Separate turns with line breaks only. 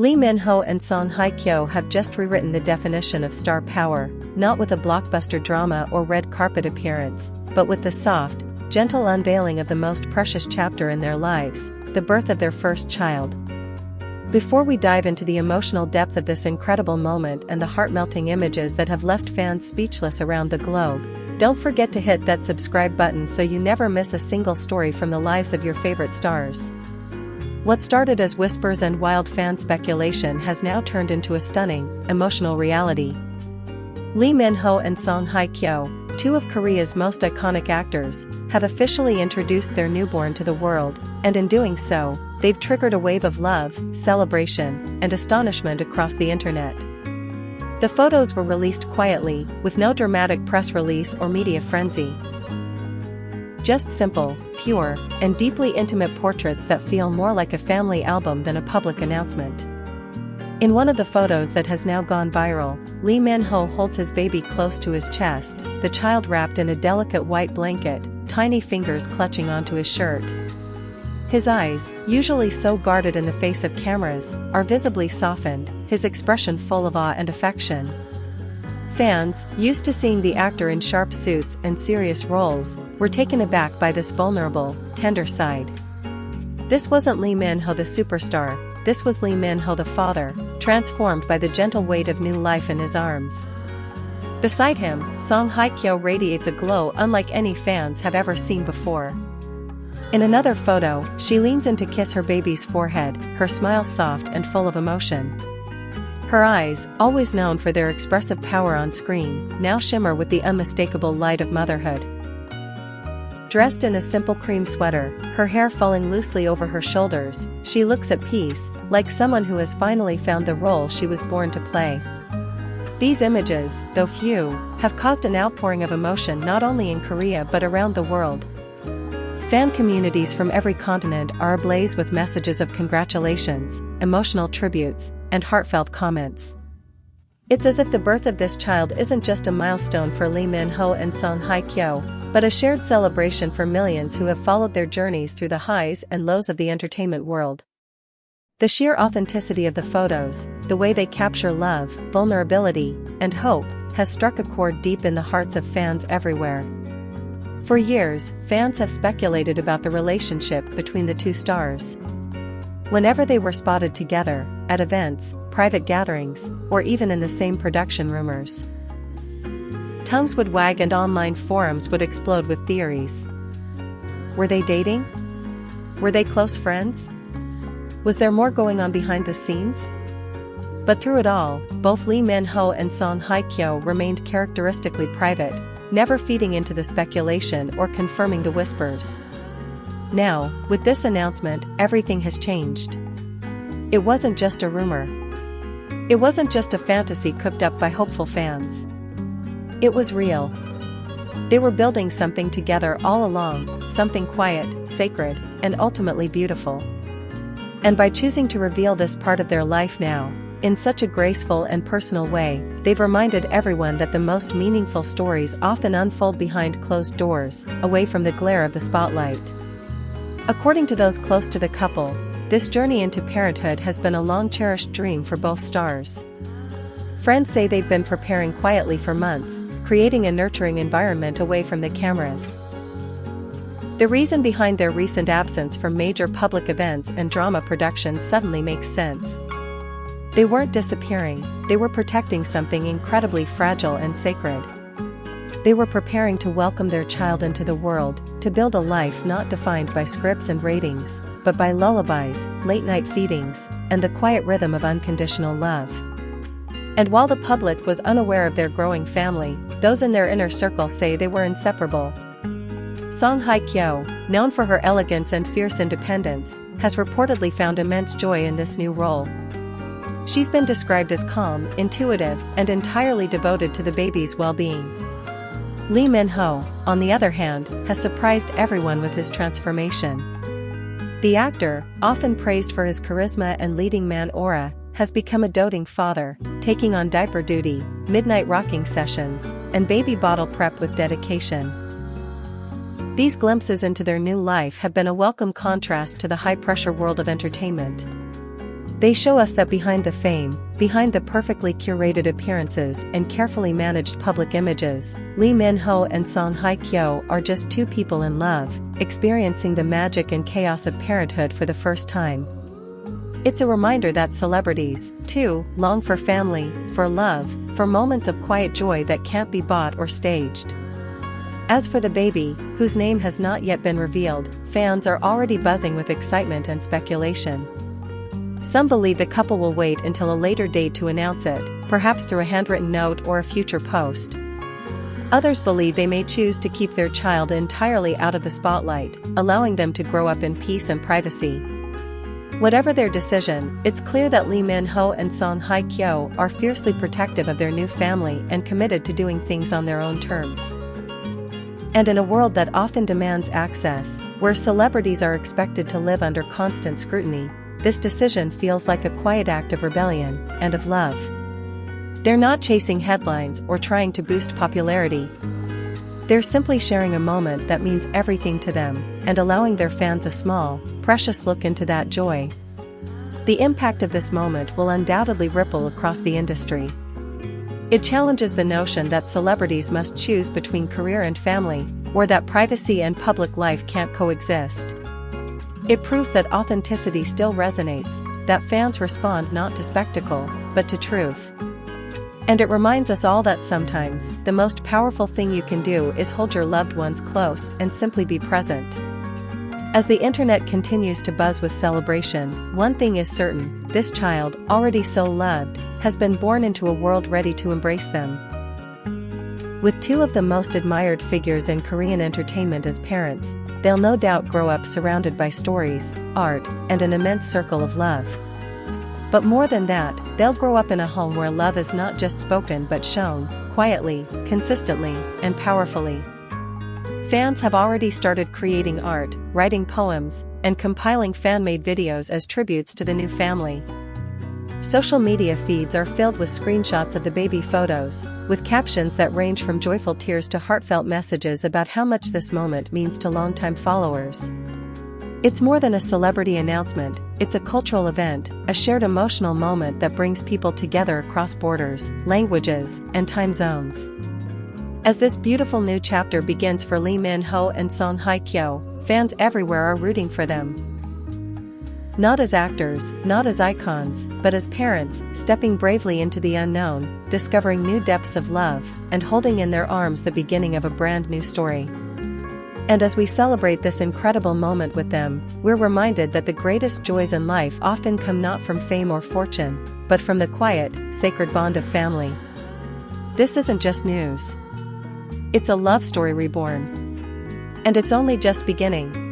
Lee Min-ho and Song Hye Kyo have just rewritten the definition of star power, not with a blockbuster drama or red carpet appearance, but with the soft, gentle unveiling of the most precious chapter in their lives, the birth of their first child. Before we dive into the emotional depth of this incredible moment and the heart-melting images that have left fans speechless around the globe, don't forget to hit that subscribe button so you never miss a single story from the lives of your favorite stars. What started as whispers and wild fan speculation has now turned into a stunning, emotional reality. Lee Min-ho and Song Hye Kyo, two of Korea's most iconic actors, have officially introduced their newborn to the world, and in doing so, they've triggered a wave of love, celebration, and astonishment across the internet. The photos were released quietly, with no dramatic press release or media frenzy. Just simple, pure, and deeply intimate portraits that feel more like a family album than a public announcement. In one of the photos that has now gone viral, Lee Min-ho holds his baby close to his chest, the child wrapped in a delicate white blanket, tiny fingers clutching onto his shirt. His eyes, usually so guarded in the face of cameras, are visibly softened, his expression full of awe and affection. Fans, used to seeing the actor in sharp suits and serious roles, were taken aback by this vulnerable, tender side. This wasn't Lee Min-ho the superstar, this was Lee Min-ho the father, transformed by the gentle weight of new life in his arms. Beside him, Song Hye Kyo radiates a glow unlike any fans have ever seen before. In another photo, she leans in to kiss her baby's forehead, her smile soft and full of emotion. Her eyes, always known for their expressive power on screen, now shimmer with the unmistakable light of motherhood. Dressed in a simple cream sweater, her hair falling loosely over her shoulders, she looks at peace, like someone who has finally found the role she was born to play. These images, though few, have caused an outpouring of emotion not only in Korea but around the world. Fan communities from every continent are ablaze with messages of congratulations, emotional tributes, and heartfelt comments. It's as if the birth of this child isn't just a milestone for Lee Min-ho and Song Hye Kyo, but a shared celebration for millions who have followed their journeys through the highs and lows of the entertainment world. The sheer authenticity of the photos, the way they capture love, vulnerability, and hope, has struck a chord deep in the hearts of fans everywhere. For years, fans have speculated about the relationship between the two stars. Whenever they were spotted together, at events, private gatherings, or even in the same production rumors, tongues would wag and online forums would explode with theories. Were they dating? Were they close friends? Was there more going on behind the scenes? But through it all, both Lee Min-ho and Song Hye Kyo remained characteristically private, never feeding into the speculation or confirming the whispers. Now, with this announcement, everything has changed. It wasn't just a rumor. It wasn't just a fantasy cooked up by hopeful fans. It was real. They were building something together all along, something quiet, sacred, and ultimately beautiful. And by choosing to reveal this part of their life now, in such a graceful and personal way, they've reminded everyone that the most meaningful stories often unfold behind closed doors, away from the glare of the spotlight. According to those close to the couple, this journey into parenthood has been a long-cherished dream for both stars. Friends say they've been preparing quietly for months, creating a nurturing environment away from the cameras. The reason behind their recent absence from major public events and drama productions suddenly makes sense. They weren't disappearing, they were protecting something incredibly fragile and sacred. They were preparing to welcome their child into the world, to build a life not defined by scripts and ratings, but by lullabies, late-night feedings, and the quiet rhythm of unconditional love. And while the public was unaware of their growing family, those in their inner circle say they were inseparable. Song Hye Kyo, known for her elegance and fierce independence, has reportedly found immense joy in this new role. She's been described as calm, intuitive, and entirely devoted to the baby's well-being. Lee Min-ho, on the other hand, has surprised everyone with his transformation. The actor, often praised for his charisma and leading man aura, has become a doting father, taking on diaper duty, midnight rocking sessions, and baby bottle prep with dedication. These glimpses into their new life have been a welcome contrast to the high-pressure world of entertainment. They show us that behind the fame, behind the perfectly curated appearances and carefully managed public images, Lee Min-ho and Hye Kyo are just two people in love, experiencing the magic and chaos of parenthood for the first time. It's a reminder that celebrities, too, long for family, for love, for moments of quiet joy that can't be bought or staged. As for the baby, whose name has not yet been revealed, fans are already buzzing with excitement and speculation. Some believe the couple will wait until a later date to announce it, perhaps through a handwritten note or a future post. Others believe they may choose to keep their child entirely out of the spotlight, allowing them to grow up in peace and privacy. Whatever their decision, it's clear that Lee Min-ho and Hye Kyo are fiercely protective of their new family and committed to doing things on their own terms. And in a world that often demands access, where celebrities are expected to live under constant scrutiny, this decision feels like a quiet act of rebellion and of love. They're not chasing headlines or trying to boost popularity. They're simply sharing a moment that means everything to them, and allowing their fans a small, precious look into that joy. The impact of this moment will undoubtedly ripple across the industry. It challenges the notion that celebrities must choose between career and family, or that privacy and public life can't coexist. It proves that authenticity still resonates, that fans respond not to spectacle, but to truth. And it reminds us all that sometimes, the most powerful thing you can do is hold your loved ones close and simply be present. As the internet continues to buzz with celebration, one thing is certain: this child, already so loved, has been born into a world ready to embrace them. With two of the most admired figures in Korean entertainment as parents, they'll no doubt grow up surrounded by stories, art, and an immense circle of love. But more than that, they'll grow up in a home where love is not just spoken but shown, quietly, consistently, and powerfully. Fans have already started creating art, writing poems, and compiling fan-made videos as tributes to the new family. Social media feeds are filled with screenshots of the baby photos, with captions that range from joyful tears to heartfelt messages about how much this moment means to longtime followers. It's more than a celebrity announcement, it's a cultural event, a shared emotional moment that brings people together across borders, languages, and time zones. As this beautiful new chapter begins for Lee Min-ho and Hye Kyo, fans everywhere are rooting for them. Not as actors, not as icons, but as parents, stepping bravely into the unknown, discovering new depths of love, and holding in their arms the beginning of a brand new story. And as we celebrate this incredible moment with them, we're reminded that the greatest joys in life often come not from fame or fortune, but from the quiet, sacred bond of family. This isn't just news. It's a love story reborn. And it's only just beginning.